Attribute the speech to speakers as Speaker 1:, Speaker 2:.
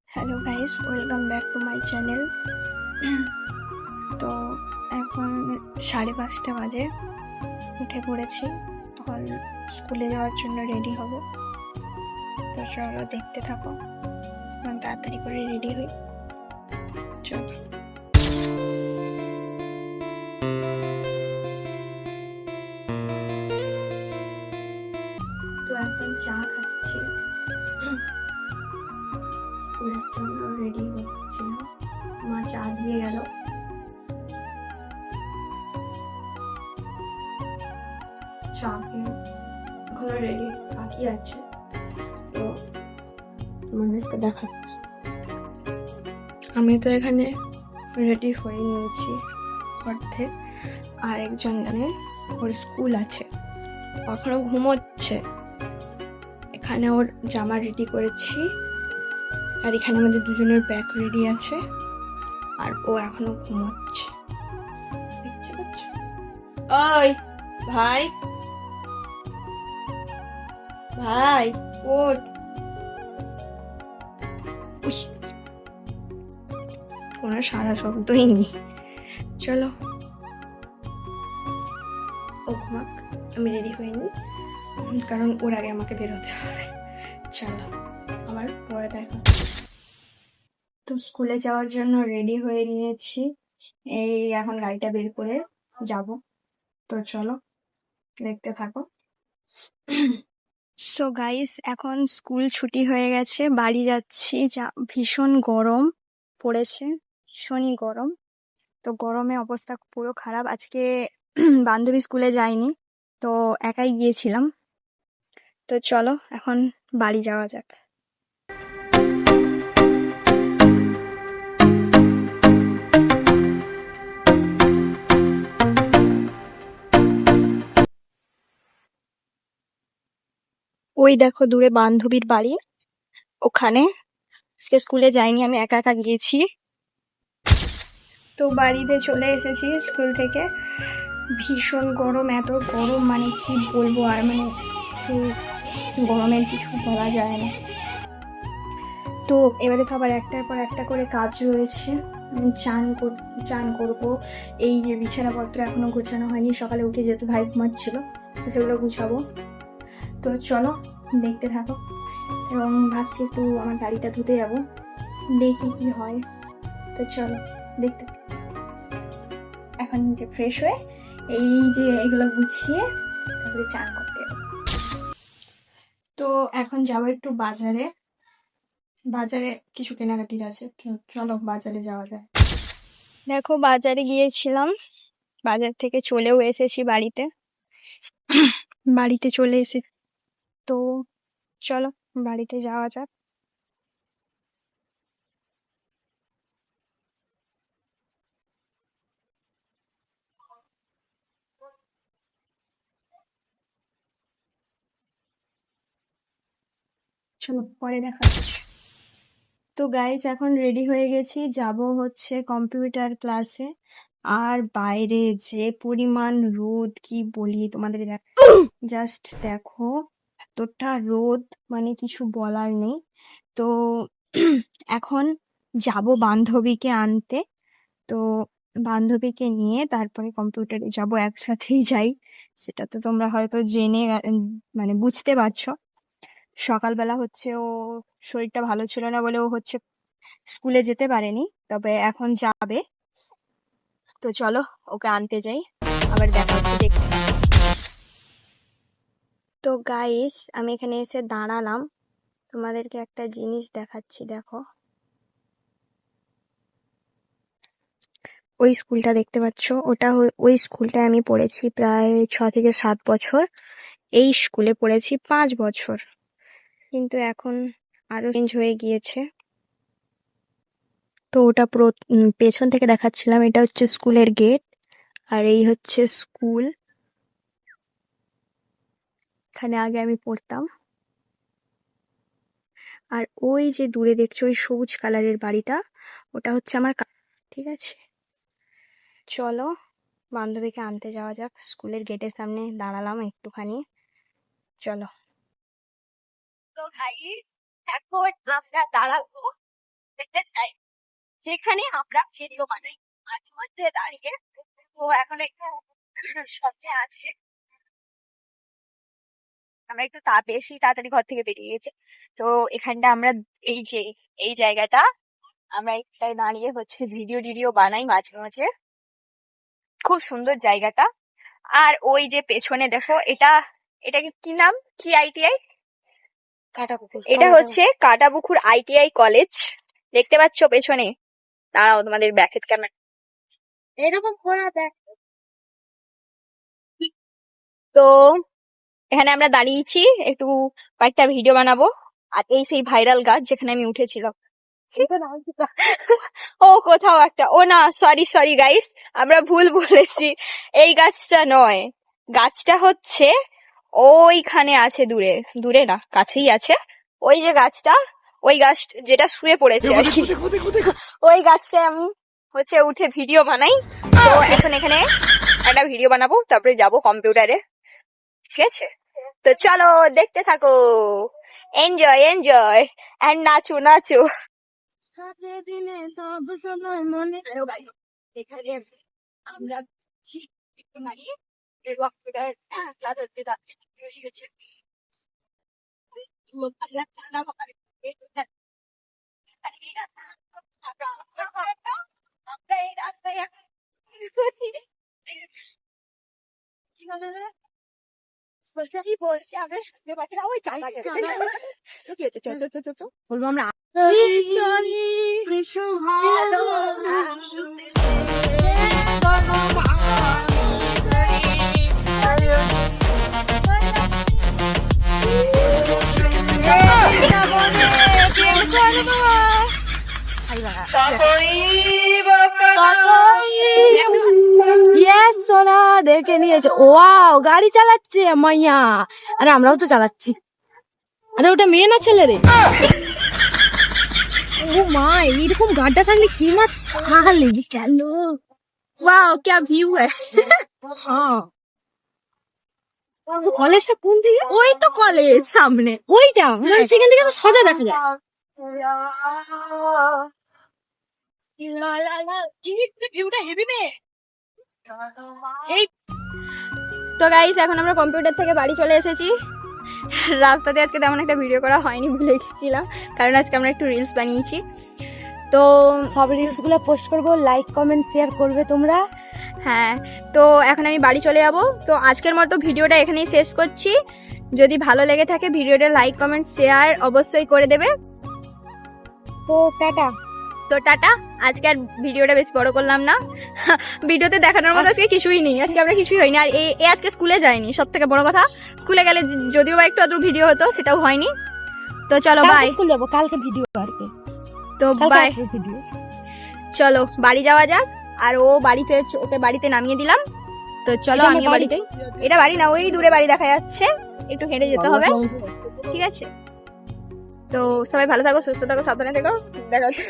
Speaker 1: Hello guys, welcome back to my channel. তো এখন 5:30 বাজে, উঠে পড়েছি। এখন স্কুলে যাওয়ার জন্য রেডি হব। তো চলো দেখতে থাকো, তাড়াতাড়ি করে রেডি হই। চলো। তো এখন চা খাচ্ছি, স্কুলের জন্য রেডি হচ্ছি। মা চা দিয়ে গেল। চা খেয়ে এখনো রেডি বাকি আছে, তো তোমাদেরকে দেখাচ্ছি। আমি তো এখানে রেডি হয়ে নিয়েছি অর্ধেক, আর একজন জানেন ওর স্কুল আছে, এখনো ঘুমোচ্ছে। এখানে ওর জামা রেডি করেছি, আর এখানে আমাদের দুজনের ব্যাগ রেডি আছে, আর ও এখনো ঘুমোচ্ছে। দেখতে পাচ্ছ? ওই ভাই, ভাই ওঠ। কোনো সারা শব্দই নেই। চলো, ও ঘুমাক, আমি রেডি হইনি, কারণ ওর আগে আমাকে বেরোতে হবে। চলো, আমার পরে দেখা। তো স্কুলে যাওয়ার জন্য রেডি হয়ে নিয়েছি, এই এখন গাড়িটা বের করে যাব। তো চলো দেখতে থাকো। সো গাইস, এখন স্কুল ছুটি হয়ে গেছে, বাড়ি যাচ্ছি। ভীষণ গরম পড়েছে, ভীষণই গরম। তো গরমে অবস্থা পুরো খারাপ। আজকে বান্ধবী স্কুলে যায়নি, তো একাই গিয়েছিলাম। তো চলো এখন বাড়ি যাওয়া যাক। ওই দেখো দূরে বান্ধবীর বাড়ি, ওখানে। আজকে স্কুলে যাইনি, আমি একা একা গিয়েছি। তো বাড়িতে চলে এসেছি স্কুল থেকে। ভীষণ গরম, এত গরম মানে কি বলবো, আর মানে গরমের কিছু বলা যায় না। তো এবারে তো আবার একটার পর একটা করে কাজ রয়েছে। চান করবো, এই যে বিছানাপত্র এখনো গোছানো হয়নি, সকালে উঠে যেহেতু ভাই ঘুমাচ্ছিল, তো সেগুলো গুছাবো। তো চলো দেখতে থাকো, এবং ভাবছি একটু আমার গাড়িটা ধুতে যাবো, দেখি কি হয়। তো চলো দেখতে। এখন যে ফ্রেশ হয়ে এই যে এগুলো গুছিয়ে তারপরে চান করতে যাবো। তো এখন যাবো একটু বাজারে, বাজারে কিছু কেনাকাটির আছে। চলো বাজারে যাওয়া যায়। দেখো বাজারে গিয়েছিলাম, বাজার থেকে চলেও এসেছি বাড়িতে। বাড়িতে চলে এসে, তো চলো বাড়িতে যাওয়া যাক। চলো পরে দেখা যাচ্ছে। তো গাইস, এখন রেডি হয়ে গেছি, যাব হচ্ছে কম্পিউটার ক্লাসে। আর বাইরে যে পরিমাণ রোদ, কি বলি তোমাদের, জাস্ট দেখো এতটা রোদ, মানে কিছু বলার নেই। তো এখন যাব বান্ধবীকে আনতে। তো বান্ধবীকে নিয়ে তারপরে কম্পিউটারে যাব, একসাথেই যাই। সেটা তো তোমরা হয়তো জেনে মানে বুঝতে পারছো। সকালবেলা হচ্ছে ও শরীরটা ভালো ছিল না বলে ও হচ্ছে স্কুলে যেতে পারেনি, তবে এখন যাবে। তো চলো ওকে আনতে যাই, আবার দেখা হচ্ছে দেখতে। তো গাইস, আমি এখানে এসে দাঁড়ালাম, তোমাদেরকে একটা জিনিস দেখাচ্ছি। দেখো ওই স্কুলটা দেখতে পাচ্ছ, ওই স্কুলটায় আমি পড়েছি প্রায় 6 থেকে 7 বছর। এই স্কুলে পড়েছি 5 বছর, কিন্তু এখন আরো চেঞ্জ হয়ে গিয়েছে। তো ওটা পুরো পেছন থেকে দেখাচ্ছিলাম। এটা হচ্ছে স্কুলের গেট, আর এই হচ্ছে স্কুল। এখানে আগে আমি পড়তাম। আর ওই যে দূরে দেখছো ওই সবুজ কালারের বাড়িটা, ওটা হচ্ছে আমার ঠিক আছে। চলো বান্ধবীকে আনতে যাওয়া যাক। স্কুলের গেটের সামনে দাঁড়ালাম একটুখানি, চলো।
Speaker 2: তো গাইস এখন আমরা দাঁড়াবো দেখতে চাই যেখানে আমরা ভিডিও বানাই মাঝে মধ্যে দাঁড়িয়ে। তো এখন একটু স্বপ্নে আছে, আমরা একটু বেশি তাড়াতাড়ি ঘর থেকে বেরিয়ে গেছি। তো এখানটা আমরা এই জায়গাটা আমরা একটাই দাঁড়িয়ে হচ্ছে ভিডিও বানাই মাঝে মাঝে। খুব সুন্দর জায়গাটা। আর ওই যে পেছনে দেখো, এটা কি নাম, কি আইটিআই? এটা হচ্ছে কাটাপুকুর আইটিআই কলেজ, দেখতে পাচ্ছ পেছনে। দাঁড়াও তোমাদের ব্যাকেট ক্যামেরা এরকম ঘোরা দেখ। তো এখানে আমরা দাঁড়িয়েছি, একটু কয়েকটা ভিডিও বানাবো। আর এই সেই ভাইরাল গাছ যেখানে আমি উঠেছিলাম, ও কোথাও একটা, ও না সরি গাইস, আমরা ভুল বলেছি, এই গাছটা নয়, গাছটা হচ্ছে ওইখানে আছে, দূরে না কাছেই আছে। ওই যে গাছটা, ওই গাছ যেটা শুয়ে পড়েছে আর কি, ওই গাছটায় আমি হচ্ছে উঠে ভিডিও বানাই। তো এখন এখানে একটা ভিডিও বানাবো, তারপরে যাব কম্পিউটারে, ঠিক আছে? তো চলো দেখতে থাকো, এনজয় এন্ড নাচো। দিনে সব সময় মনে এখানে আমরা কম্পিউটার ক্লাস হচ্ছে, গেছে এই রাস্তায় কি বলছে আমরা শুনতে পাচ্ছি না, ওই কি হচ্ছে, চল বলবো আমরা
Speaker 3: সোনা দেখে নিয়েছে, ওয়াও গাড়ি চালাচ্ছে মাইয়া। আরে আমরাও তো চালাচ্ছি। আরে ওটা মেয়ে না ছেলে রে? ও মা, এইরকম গাড়িটা থাকলে কি না কাল লেগে গেল।
Speaker 2: वाओ क्या व्यू है।
Speaker 3: হ্যাঁ, কলেজটা কোন দিকে?
Speaker 2: ওই তো কলেজ সামনে
Speaker 3: ওইটা সেখান থেকে তো সোজা দেখা যায়। ভিউটা হেভি মে।
Speaker 2: তো গাইস এখন আমরা কম্পিউটার থেকে বাড়ি চলে এসেছি। রাস্তাতে আজকে তেমন একটা ভিডিও করা হয়নি, ভুলে গেছিলাম, কারণ আজকে আমরা একটু রিলস বানিয়েছি। তো
Speaker 3: সব রিলস গুলো পোস্ট করবো, লাইক কমেন্ট শেয়ার করবে তোমরা।
Speaker 2: হ্যাঁ, তো এখন আমি বাড়ি চলে যাব। তো আজকের মতো ভিডিওটা এখানেই শেষ করছি। যদি ভালো লেগে থাকে ভিডিওটা লাইক কমেন্ট শেয়ার অবশ্যই করে দেবে। তো টাটা। আজকে আর ভিডিওটা বেশ বড় করলাম না, ভিডিওতে দেখানোর মতো আজকে কিছুই নেই, আজকে আমরা কিছুই হয়নি। আর এ আজকে স্কুলে যায়নি, সব থেকে বড় কথা। স্কুলে গেলে যদিও বা একটু আধটু ভিডিও হতো, সেটাও হয়নি। তো চলো বাই।
Speaker 3: স্কুল যাবো, কালকে ভিডিও আসবে।
Speaker 2: তো বাই, চলো বাড়ি যাওয়া যাক। আর ওকে বাড়িতে নামিয়ে দিলাম। তো চলো আমি বাড়িতে, এটা বাড়ি না, ওই দূরে বাড়ি দেখা যাচ্ছে, একটু হেঁটে যেতে হবে, ঠিক আছে? তো সবাই ভালো থাকো, সুস্থ থাকো, সাবধানে থেকো, দেখা হচ্ছে।